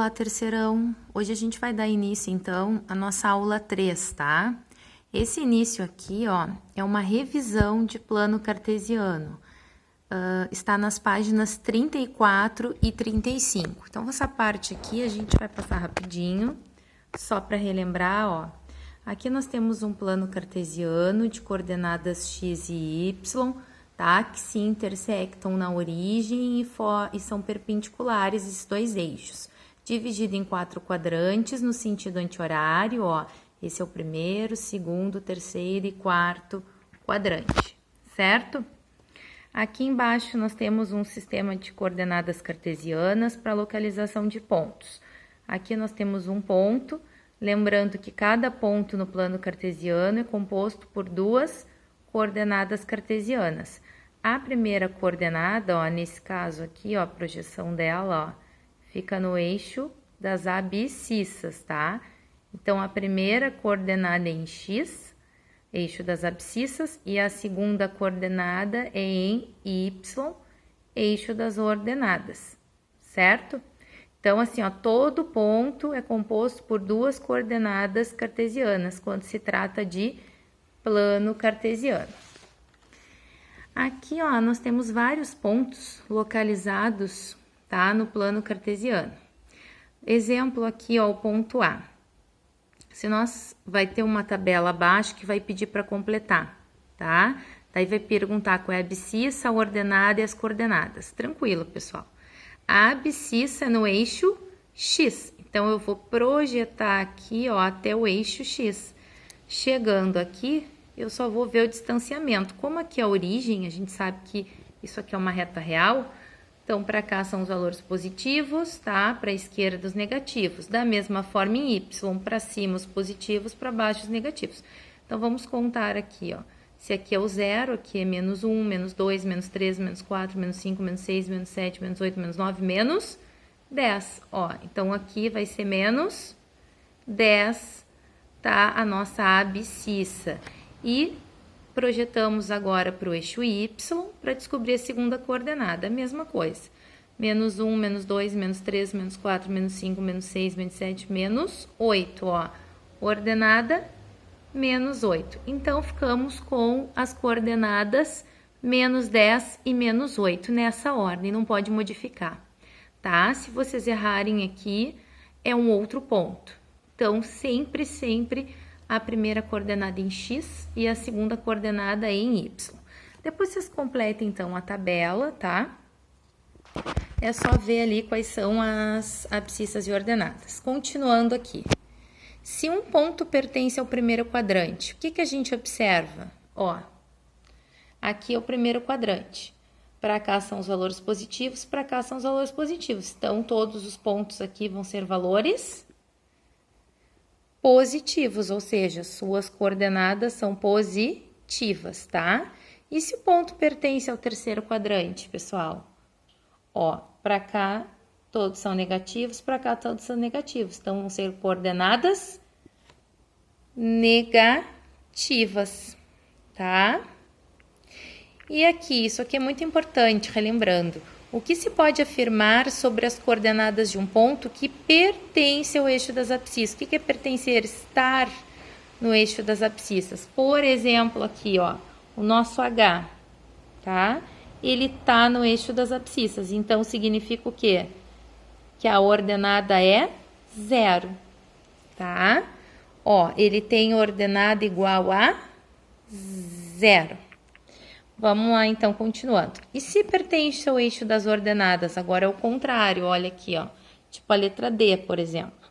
Olá, terceirão! Hoje a gente vai dar início, então, à nossa aula 3, tá? Esse início aqui, ó, é uma revisão de plano cartesiano. Está nas páginas 34 e 35. Então, essa parte aqui a gente vai passar rapidinho, só para relembrar, ó. Aqui nós temos um plano cartesiano de coordenadas x e y, tá? Que se intersectam na origem e são perpendiculares esses dois eixos. Dividido em 4 quadrantes no sentido anti-horário, ó. Esse é o primeiro, segundo, terceiro e quarto quadrante, certo? Aqui embaixo nós temos um sistema de coordenadas cartesianas para localização de pontos. Aqui nós temos um ponto, lembrando que cada ponto no plano cartesiano é composto por duas coordenadas cartesianas. A primeira coordenada, ó, nesse caso aqui, ó, a projeção dela, ó, fica no eixo das abscissas, tá? Então, a primeira coordenada é em x, eixo das abscissas, e a segunda coordenada é em y, eixo das ordenadas, certo? Então, assim, ó, todo ponto é composto por duas coordenadas cartesianas, quando se trata de plano cartesiano. Aqui, ó, nós temos vários pontos localizados, tá, no plano cartesiano. Exemplo aqui, ó, o ponto A. Se nós vai ter uma tabela abaixo que vai pedir para completar, tá? Daí vai perguntar qual é a abscissa, a ordenada e as coordenadas. Tranquilo, pessoal. A abscissa é no eixo x. Então, eu vou projetar aqui, ó, até o eixo x. Chegando aqui, eu só vou ver o distanciamento. Como aqui é a origem, a gente sabe que isso aqui é uma reta real. Então, para cá são os valores positivos, tá? Para a esquerda os negativos. Da mesma forma em y, para cima os positivos, para baixo os negativos. Então, vamos contar aqui, ó. Se aqui é o zero, aqui é menos 1, menos 2, menos 3, menos 4, menos 5, menos 6, menos 7, menos 8, menos 9, menos 10. Ó, então, aqui vai ser menos 10, tá? A nossa abscissa. E projetamos agora para o eixo y para descobrir a segunda coordenada, a mesma coisa. Menos 1, menos 2, menos 3, menos 4, menos 5, menos 6, menos 7, menos 8, ó. Ordenada, menos 8. Então, ficamos com as coordenadas menos 10 e menos 8 nessa ordem, não pode modificar, tá? Se vocês errarem aqui, é um outro ponto. Então, sempre a primeira coordenada em x e a segunda coordenada em y. Depois vocês completem, então, a tabela, tá? É só ver ali quais são as abscissas e ordenadas. Continuando aqui. Se um ponto pertence ao primeiro quadrante, o que a gente observa? Ó, aqui é o primeiro quadrante. Para cá são os valores positivos, para cá são os valores positivos. Então, todos os pontos aqui vão ser valores positivos, ou seja, suas coordenadas são positivas, tá? E se o ponto pertence ao terceiro quadrante, pessoal? Ó, para cá todos são negativos, para cá todos são negativos. Então, vão ser coordenadas negativas, tá? E aqui, isso aqui é muito importante, relembrando. O que se pode afirmar sobre as coordenadas de um ponto que pertence ao eixo das abscissas? O que é pertencer? Estar no eixo das abscissas. Por exemplo, aqui, ó, o nosso H, tá? Ele tá no eixo das abscissas. Então, significa o quê? Que a ordenada é 0, tá? Ó, ele tem ordenada igual a 0. Vamos lá, então, continuando. E se pertence ao eixo das ordenadas? Agora é o contrário, olha aqui, ó. Tipo a letra D, por exemplo.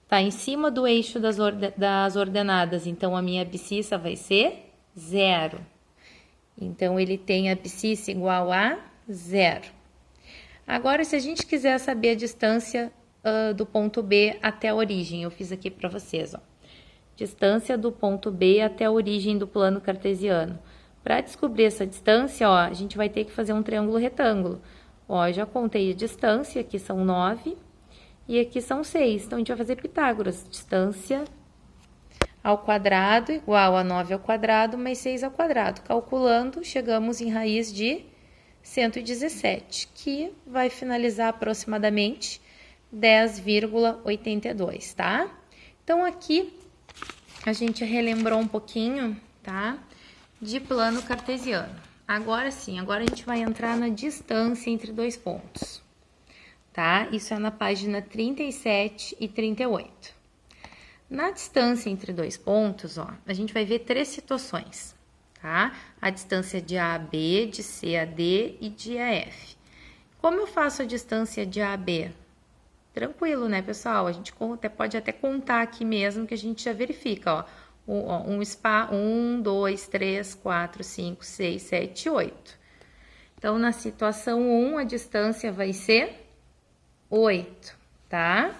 Tá em cima do eixo das ordenadas, então a minha abscissa vai ser 0. Então, ele tem abscissa igual a 0. Agora, se a gente quiser saber a distância do ponto B até a origem, eu fiz aqui para vocês, ó. Distância do ponto B até a origem do plano cartesiano. Para descobrir essa distância, ó, a gente vai ter que fazer um triângulo retângulo. Ó, eu já contei a distância, aqui são 9 e aqui são 6. Então, a gente vai fazer Pitágoras. Distância ao quadrado igual a 9 ao quadrado mais 6 ao quadrado. Calculando, chegamos em raiz de 117, que vai finalizar aproximadamente 10,82, tá? Então, aqui a gente relembrou um pouquinho, tá? De plano cartesiano. Agora sim, agora a gente vai entrar na distância entre dois pontos, tá? Isso é na página 37 e 38. Na distância entre dois pontos, ó, a gente vai ver três situações, tá? A distância de A a B, de C a D e de A a F. Como eu faço a distância de A a B? Tranquilo, né, pessoal? A gente pode até contar aqui mesmo que a gente já verifica, ó. 1, 2, 3, 4, 5, 6, 7, 8. Então, na situação 1, a distância vai ser 8, tá?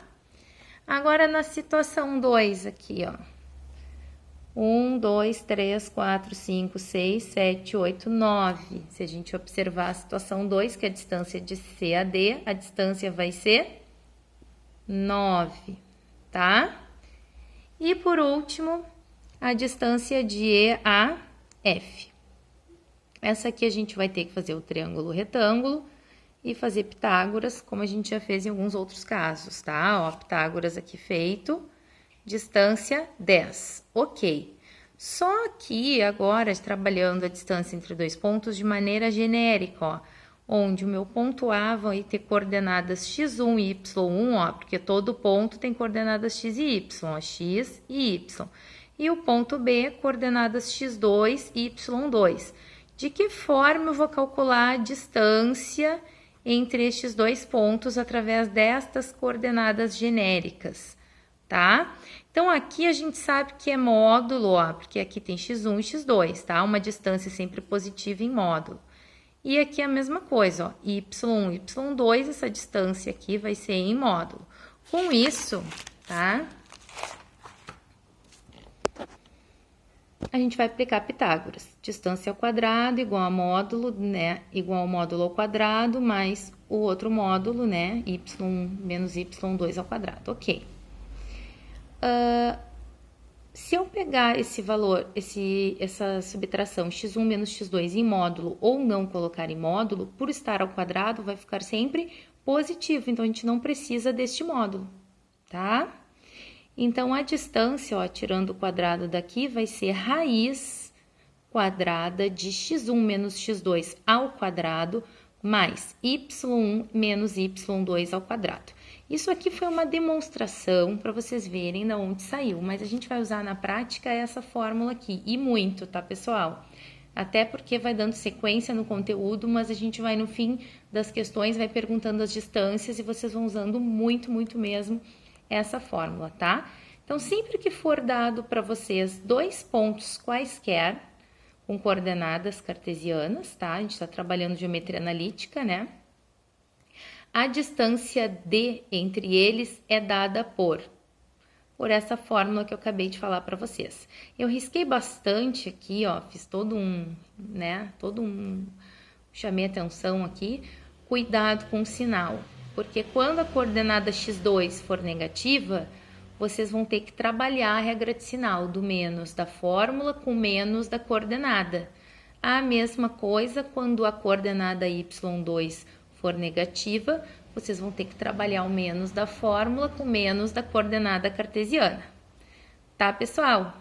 Agora, na situação 2 aqui, ó. 1, 2, 3, 4, 5, 6, 7, 8, 9. Se a gente observar a situação 2, que é a distância de C a D, a distância vai ser 9, tá? E por último, a distância de E a F. Essa aqui a gente vai ter que fazer o triângulo retângulo e fazer Pitágoras, como a gente já fez em alguns outros casos, tá? Ó, Pitágoras aqui feito, distância 10, ok. Só que agora, trabalhando a distância entre dois pontos de maneira genérica, ó, onde o meu ponto A vai ter coordenadas x1 e y1, ó, porque todo ponto tem coordenadas x e y, ó, x e y. E o ponto B, coordenadas x2 e y2. De que forma eu vou calcular a distância entre estes dois pontos através destas coordenadas genéricas, tá? Então, aqui a gente sabe que é módulo, ó, porque aqui tem x1 e x2, tá? Uma distância sempre positiva em módulo. E aqui é a mesma coisa, ó, y1 e y2, essa distância aqui vai ser em módulo. Com isso, tá? A gente vai aplicar Pitágoras. Distância ao quadrado igual a módulo, né? Igual ao módulo ao quadrado, mais o outro módulo, né? Y menos y2 ao quadrado, ok. Se eu pegar esse valor, essa subtração x1 menos x2 em módulo ou não colocar em módulo, por estar ao quadrado, vai ficar sempre positivo. Então, a gente não precisa deste módulo, tá? Então, a distância, ó, tirando o quadrado daqui, vai ser raiz quadrada de x1 menos x2 ao quadrado, mais y1 menos y2 ao quadrado. Isso aqui foi uma demonstração para vocês verem de onde saiu, mas a gente vai usar na prática essa fórmula aqui, e muito, tá, pessoal? Até porque vai dando sequência no conteúdo, mas a gente vai no fim das questões, vai perguntando as distâncias e vocês vão usando muito, muito mesmo essa fórmula, tá? Então, sempre que for dado para vocês dois pontos quaisquer, com coordenadas cartesianas, tá? A gente está trabalhando geometria analítica, né? A distância D entre eles é dada por essa fórmula que eu acabei de falar para vocês. Eu risquei bastante aqui, ó, fiz chamei atenção aqui, cuidado com o sinal, porque quando a coordenada x2 for negativa, vocês vão ter que trabalhar a regra de sinal do menos da fórmula com menos da coordenada. A mesma coisa quando a coordenada y2 for negativa, vocês vão ter que trabalhar o menos da fórmula com menos da coordenada cartesiana. Tá, pessoal?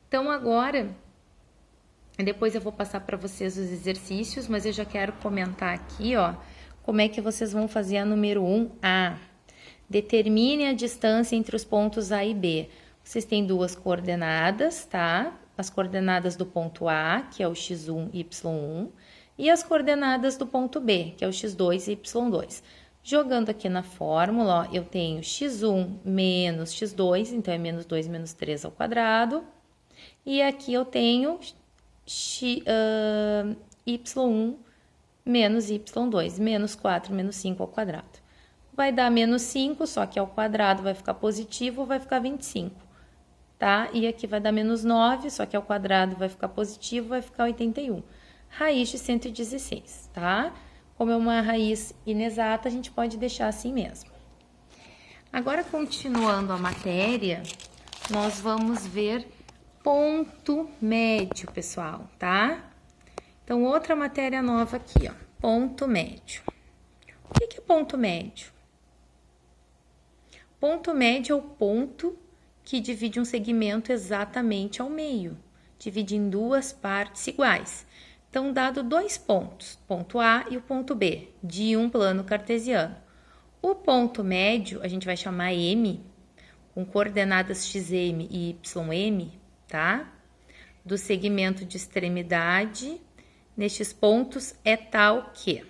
Então, agora, depois eu vou passar para vocês os exercícios, mas eu já quero comentar aqui, ó, como é que vocês vão fazer a número 1A. Determine a distância entre os pontos A e B. Vocês têm duas coordenadas, tá? As coordenadas do ponto A, que é o x1 e y1, e as coordenadas do ponto B, que é o x2 e y2. Jogando aqui na fórmula, ó, eu tenho x1 menos x2, então é menos 2 menos 3 ao quadrado. E aqui eu tenho y1 menos y2, menos 4 menos 5 ao quadrado. Vai dar menos 5, só que ao quadrado vai ficar positivo, vai ficar 25, tá? E aqui vai dar menos 9, só que ao quadrado vai ficar positivo, vai ficar 81. Raiz de 116, tá? Como é uma raiz inexata, a gente pode deixar assim mesmo. Agora, continuando a matéria, nós vamos ver ponto médio, pessoal, tá? Então, outra matéria nova aqui, ó, ponto médio. O que é ponto médio? Ponto médio é o ponto que divide um segmento exatamente ao meio, divide em duas partes iguais. Então, dado dois pontos, ponto A e o ponto B, de um plano cartesiano. O ponto médio, a gente vai chamar M, com coordenadas xm e ym, tá? Do segmento de extremidade, nestes pontos, é tal que.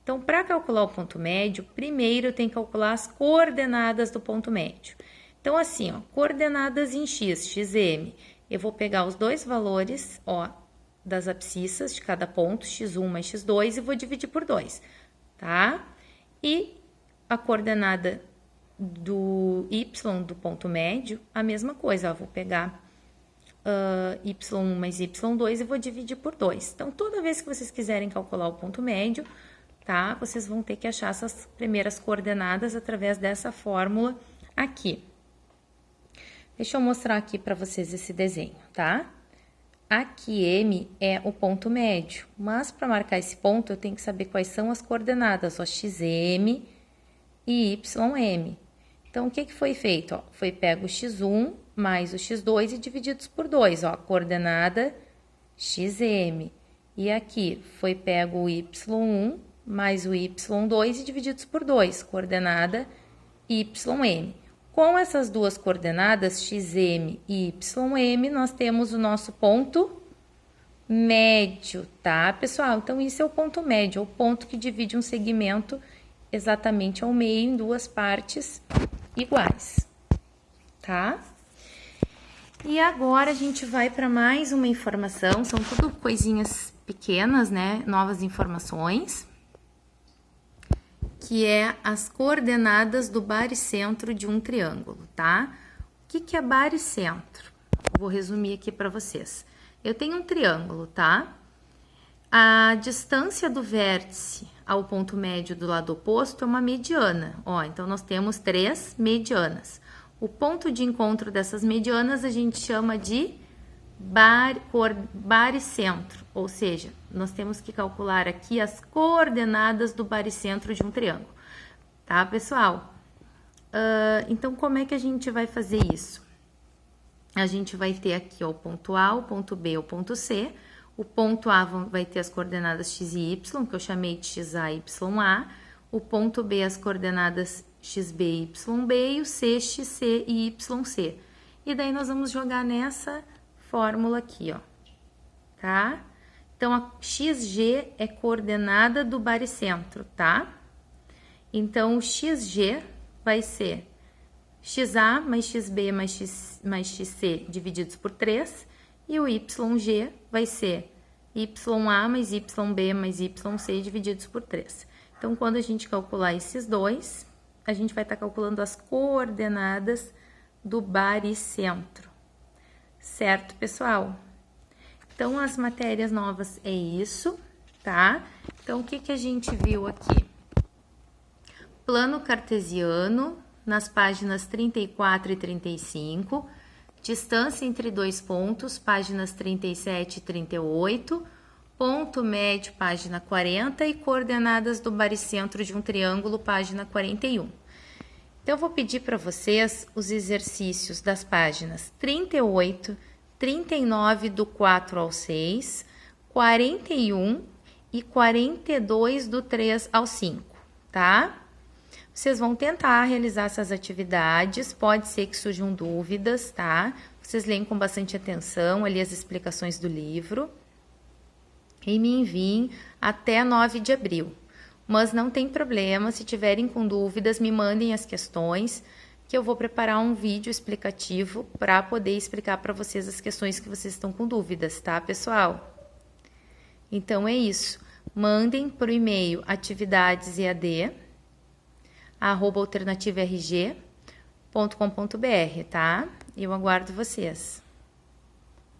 Então, para calcular o ponto médio, primeiro eu tenho que calcular as coordenadas do ponto médio. Então, assim, ó, coordenadas em x, xm, eu vou pegar os dois valores, ó, das abscissas de cada ponto, x1 mais x2, e vou dividir por 2, tá? E a coordenada do y do ponto médio, a mesma coisa, ó, vou pegar y1 mais y2 e vou dividir por 2. Então, toda vez que vocês quiserem calcular o ponto médio, tá? Vocês vão ter que achar essas primeiras coordenadas através dessa fórmula aqui. Deixa eu mostrar aqui para vocês esse desenho, tá? Aqui M é o ponto médio, mas para marcar esse ponto eu tenho que saber quais são as coordenadas, ó, xm e ym. Então, o que foi feito? Ó, foi pego o x1 mais o x2 e divididos por 2, ó, a coordenada xm. E aqui foi pego o y1 mais o y2 e divididos por 2, coordenada ym. Com essas duas coordenadas, xm e ym, nós temos o nosso ponto médio, tá, pessoal? Então, isso é o ponto médio, o ponto que divide um segmento exatamente ao meio em duas partes iguais, tá? E agora a gente vai para mais uma informação, são tudo coisinhas pequenas, né? Novas informações, que é as coordenadas do baricentro de um triângulo, tá? O que é baricentro? Vou resumir aqui para vocês. Eu tenho um triângulo, tá? A distância do vértice ao ponto médio do lado oposto é uma mediana. Ó, então, nós temos 3 medianas. O ponto de encontro dessas medianas a gente chama de baricentro, ou seja, nós temos que calcular aqui as coordenadas do baricentro de um triângulo, tá, pessoal? Então, como é que a gente vai fazer isso? A gente vai ter aqui ó, o ponto A, o ponto B, o ponto C. O ponto A vai ter as coordenadas x e y, que eu chamei de xa e ya. O ponto B, as coordenadas xb e yb, e o C, xc e yc. E daí, nós vamos jogar nessa fórmula aqui, ó, tá? Então, a xg é coordenada do baricentro, tá? Então, o xg vai ser xa mais xb mais xc divididos por 3, e o yg vai ser ya mais yb mais yc divididos por 3. Então, quando a gente calcular esses dois, a gente vai estar calculando as coordenadas do baricentro. Certo, pessoal? Então, as matérias novas é isso, tá? Então, o que a gente viu aqui? Plano cartesiano, nas páginas 34 e 35, distância entre dois pontos, páginas 37 e 38, ponto médio, página 40, e coordenadas do baricentro de um triângulo, página 41. Então, eu vou pedir para vocês os exercícios das páginas 38, 39 do 4 ao 6, 41 e 42 do 3 ao 5, tá? Vocês vão tentar realizar essas atividades, pode ser que surjam dúvidas, tá? Vocês leem com bastante atenção ali as explicações do livro e me enviem até 9 de abril. Mas não tem problema, se tiverem com dúvidas, me mandem as questões, que eu vou preparar um vídeo explicativo para poder explicar para vocês as questões que vocês estão com dúvidas, tá, pessoal? Então, é isso. Mandem por e-mail atividadesead@alternativarg.com.br, tá? Eu aguardo vocês.